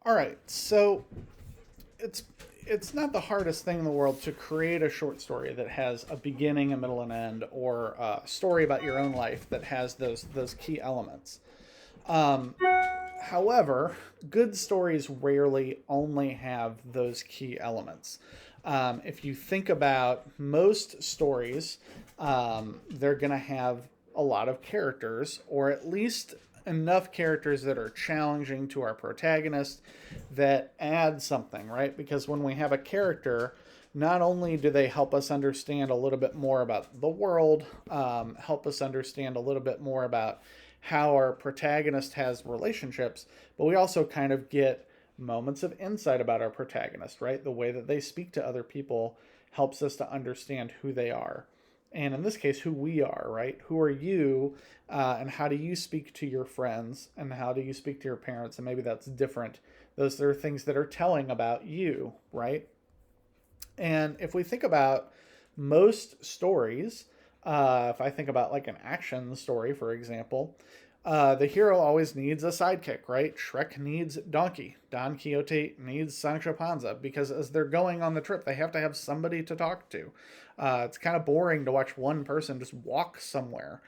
All right, so it's it's not the hardest thing in the world to create a short story that has a beginning, a middle, and end, or a story about your own life that has those key elements. Um, However, good stories rarely only have those key elements. If you think about most stories, they're going to have a lot of characters, or at least enough characters that are challenging to our protagonist that add something, right? Because when we have a character, not only do they help us understand a little bit more about the world, help us understand a little bit more about how our protagonist has relationships, but we also kind of get moments of insight about our protagonist, right? The way that they speak to other people helps us to understand who they are. And in this case, who we are, right? Who are you, and how do you speak to your friends, and how do you speak to your parents? And maybe that's different. Those are things that are telling about you, right? And if we think about most stories, if I think about like an action story, for example, the hero always needs a sidekick, right? Shrek needs Donkey. Don Quixote needs Sancho Panza because as they're going on the trip, they have to have somebody to talk to. It's kind of boring to watch one person just walk somewhere.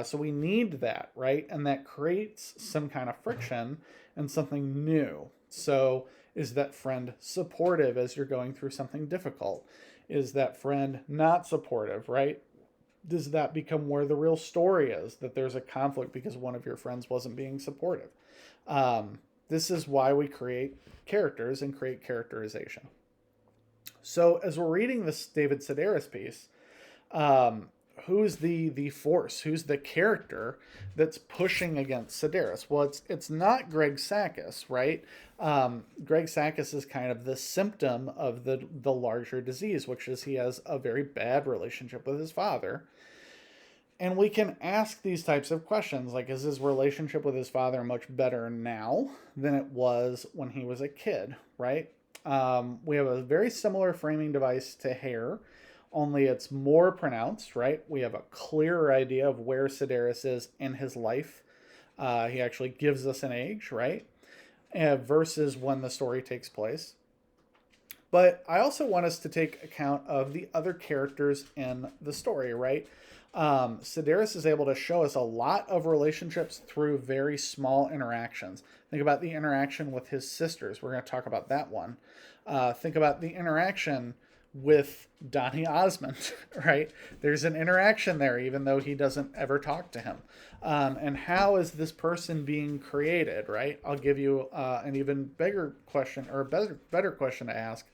So we need that, right? And that creates some kind of friction and something new. So is that friend supportive as you're going through something difficult? Is that friend not supportive, right? Does that become where the real story is? That there's a conflict because one of your friends wasn't being supportive. This is why we create characters and create characterization. So as we're reading this David Sedaris piece, um, who's the force? Who's the character that's pushing against Sedaris? Well, it's not Greg Sakis, right? Greg Sakis is kind of the symptom of the larger disease, which is he has a very bad relationship with his father. And we can ask these types of questions like, is his relationship with his father much better now than it was when he was a kid, right? We have a very similar framing device to Hair, only it's more pronounced, right? We have a clearer idea of where Sedaris is in his life. He actually gives us an age, right? Versus when the story takes place. But I also want us to take account of the other characters in the story, right? Sedaris is able to show us a lot of relationships through very small interactions. Think about the interaction with his sisters. We're going to talk about that one. Think about the interaction with Donny Osmond, right? There's an interaction there, even though he doesn't ever talk to him. And how is this person being created, right? I'll give you an even bigger question or a better question to ask.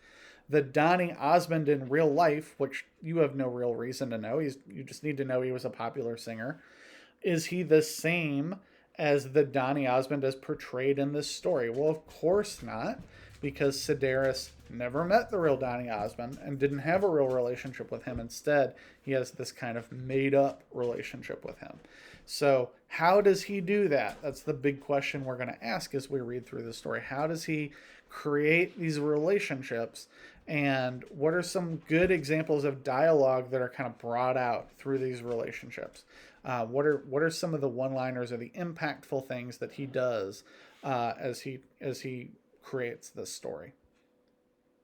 The Donny Osmond in real life, which you have no real reason to know, you just need to know he was a popular singer. Is he the same as the Donny Osmond as portrayed in this story? Well, of course not, because Sedaris never met the real Donny Osmond and didn't have a real relationship with him. Instead, he has this kind of made up relationship with him. So, how does he do that? That's the big question we're going to ask as we read through the story. How does he create these relationships? And what are some good examples of dialogue that are kind of brought out through these relationships? What are some of the one-liners or the impactful things that he does as he creates this story?